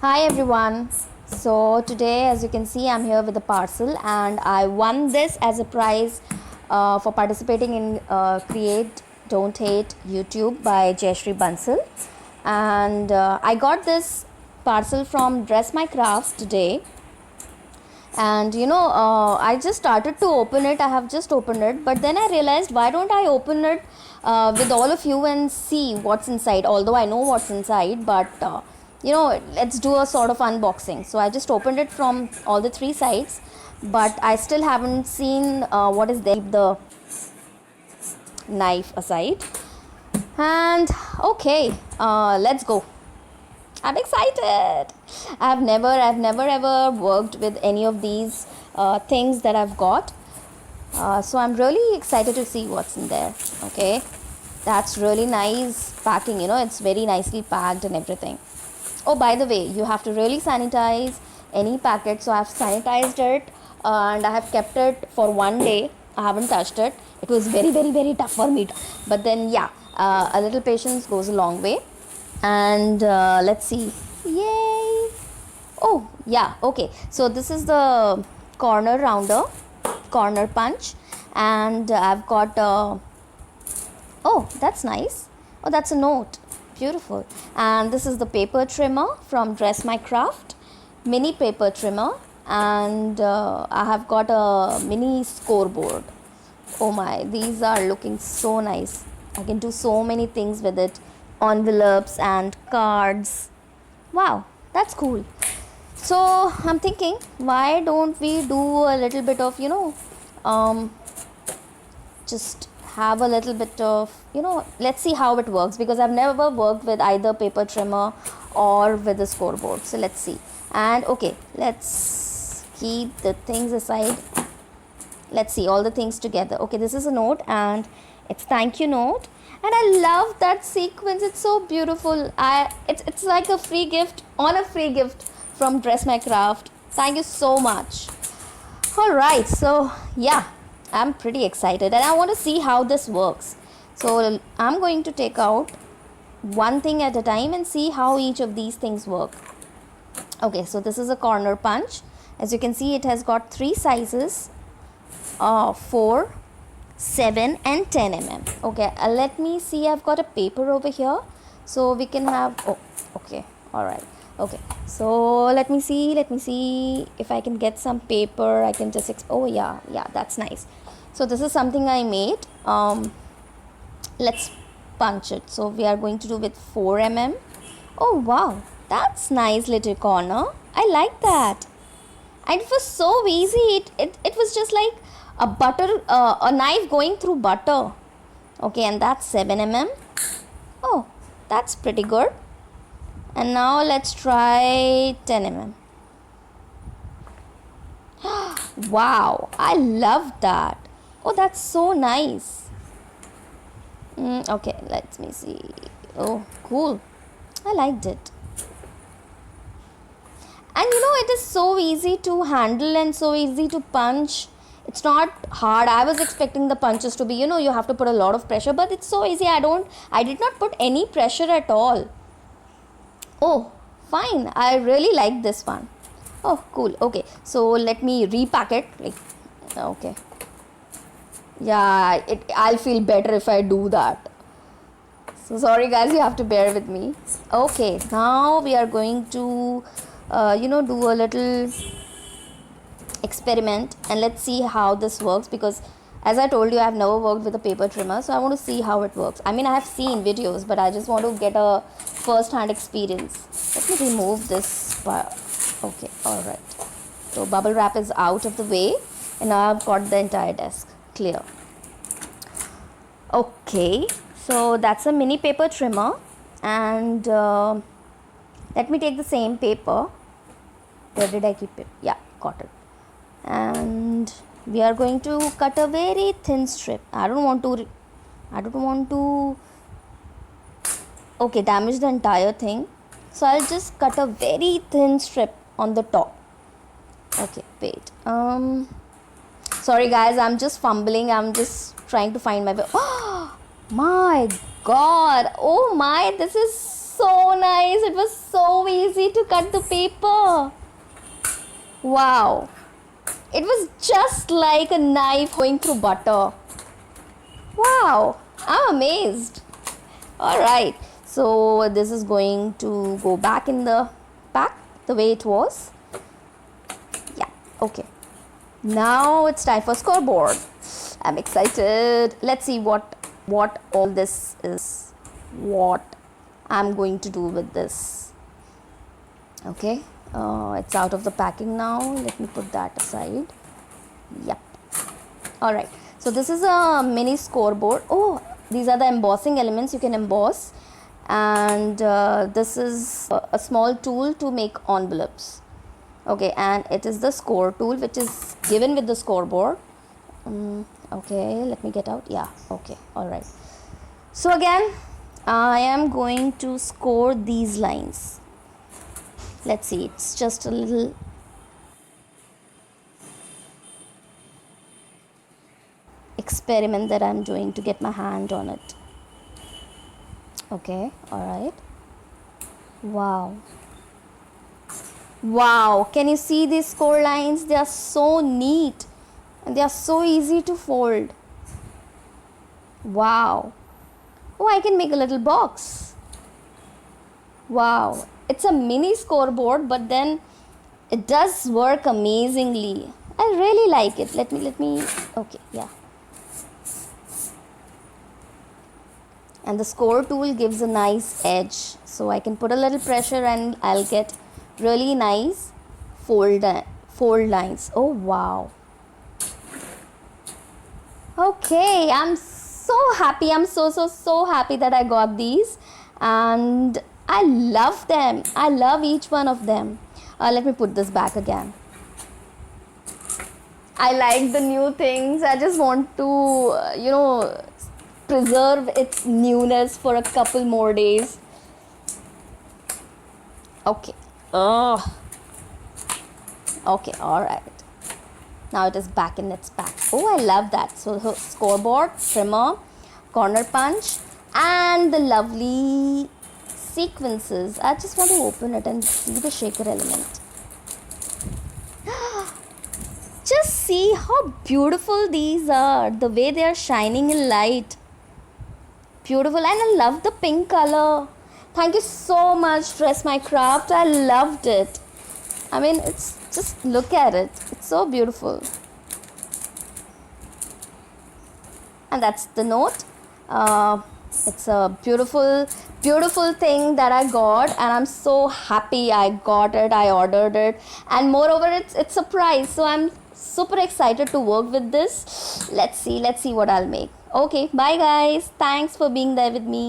Hi everyone. So today, as you can see, I'm here with a parcel, and I won this as a prize for participating in Create Don't Hate YouTube by Jayashree Bansal. And I got this parcel from Dress My Crafts today, and I just started to open it. I have just opened it, but then I realized, why don't I open it with all of you and see what's inside? Although I know what's inside, but let's do a sort of unboxing. So I just opened it from all the three sides, but I still haven't seen what is there. Keep the knife aside, and okay, let's go. I'm excited. I've never ever worked with any of these things that I've got. So I'm really excited to see what's in there. Okay, that's really nice packing. It's very nicely packed and everything. Oh, by the way, you have to really sanitize any packet. So I've sanitized it and I have kept it for one day. I haven't touched it. It was very tough for me. But then, yeah, a little patience goes a long way. And let's see. Yay! Oh, yeah, okay. So this is the corner rounder, corner punch, and I've got oh, that's nice. Oh, that's a note. Beautiful. And this is the paper trimmer from Dress My Craft, mini paper trimmer, and I have got a mini scoreboard. Oh my, these are looking so nice. I can do so many things with it. Envelopes and cards. Wow, that's cool. So I'm thinking, why don't we do a little bit of just have a little bit of let's see how it works, because I've never worked with either paper trimmer or with a scoreboard. So let's see. And okay, let's keep the things aside. Let's see all the things together. Okay, this is a note and it's thank you note, and I love that sequence. It's so beautiful. It's like a free gift on a free gift from Dress My Craft. Thank you so much. All right, so yeah, I'm pretty excited and I want to see how this works. So I'm going to take out one thing at a time and see how each of these things work. Okay, so this is a corner punch. As you can see, it has got three sizes, 4, 7 and 10 mm. Okay, let me see. I've got a paper over here, so we can have, oh, okay, all right. Okay, so let me see if I can get some paper. I can just oh yeah, that's nice. So this is something I made. Let's punch it. So we are going to do with 4 mm. Oh wow, that's nice little corner. I like that. And it was so easy. It was just like a knife going through butter. Okay, and that's 7 mm. Oh, that's pretty good. And now let's try 10 mm. Wow, I love that. Oh, that's so nice. Okay, let me see. Oh, cool. I liked it. And it is so easy to handle and so easy to punch. It's not hard. I was expecting the punches to be, you have to put a lot of pressure, but it's so easy. I did not put any pressure at all. Oh, fine. I really like this one. Oh, cool. Okay, so let me repack it. Okay. Yeah, I'll feel better if I do that. So sorry guys, you have to bear with me. Okay, now we are going to do a little experiment and let's see how this works, because as I told you, I have never worked with a paper trimmer, so I want to see how it works. I mean, I have seen videos, but I just want to get a first-hand experience. Let me remove this part. Okay, all right. So bubble wrap is out of the way, and now I've got the entire desk clear. Okay, so that's a mini paper trimmer, and let me take the same paper. Where did I keep it? Yeah, got it. And we are going to cut a very thin strip. I don't want to okay, damage the entire thing. So I'll just cut a very thin strip on the top. Okay, wait. Sorry guys, I'm just fumbling. I'm just trying to find my way. Oh my god. Oh my, this is so nice. It was so easy to cut the paper. Wow. It was just like a knife going through butter. Wow. I'm amazed. Alright. So this is going to go back in the pack the way it was. Yeah. Okay. Now it's time for scoreboard. I'm excited. Let's see what all this is. What I'm going to do with this. Okay. It's out of the packing now. Let me put that aside. Yep. All right. So this is a mini scoreboard. Oh, these are the embossing elements you can emboss. And this is a small tool to make envelopes. Okay, and it is the score tool which is given with the scoreboard. Okay, let me get out. Yeah, okay, all right. So again, I am going to score these lines. Let's see, it's just a little experiment that I'm doing to get my hand on it. Okay, all right. Wow. Wow, can you see these score lines? They are so neat and they are so easy to fold. Wow. Oh, I can make a little box. Wow, it's a mini scoreboard, but then it does work amazingly. I really like it. Let me, okay, yeah. And the score tool gives a nice edge. So I can put a little pressure and I'll get really nice fold lines. Oh wow. Okay, I'm so happy. I'm so happy that I got these, and I love them. I love each one of them. Let me put this back again. I like the new things. I just want to preserve its newness for a couple more days. Okay. Oh. Okay, all right. Now it is back in its pack. Oh, I love that. So scoreboard, trimmer, corner punch, and the lovely sequences. I just want to open it and see the shaker element. Just see how beautiful these are. The way they are shining in light. Beautiful. And I love the pink color. Thank you so much, Dress My Craft. I loved it. I mean, it's just look at it. It's so beautiful. And that's the note. It's a beautiful thing that I got, and I'm so happy I got it. I ordered it, and moreover, it's a prize. So I'm super excited to work with this. Let's see what I'll make. Okay, bye guys. Thanks for being there with me.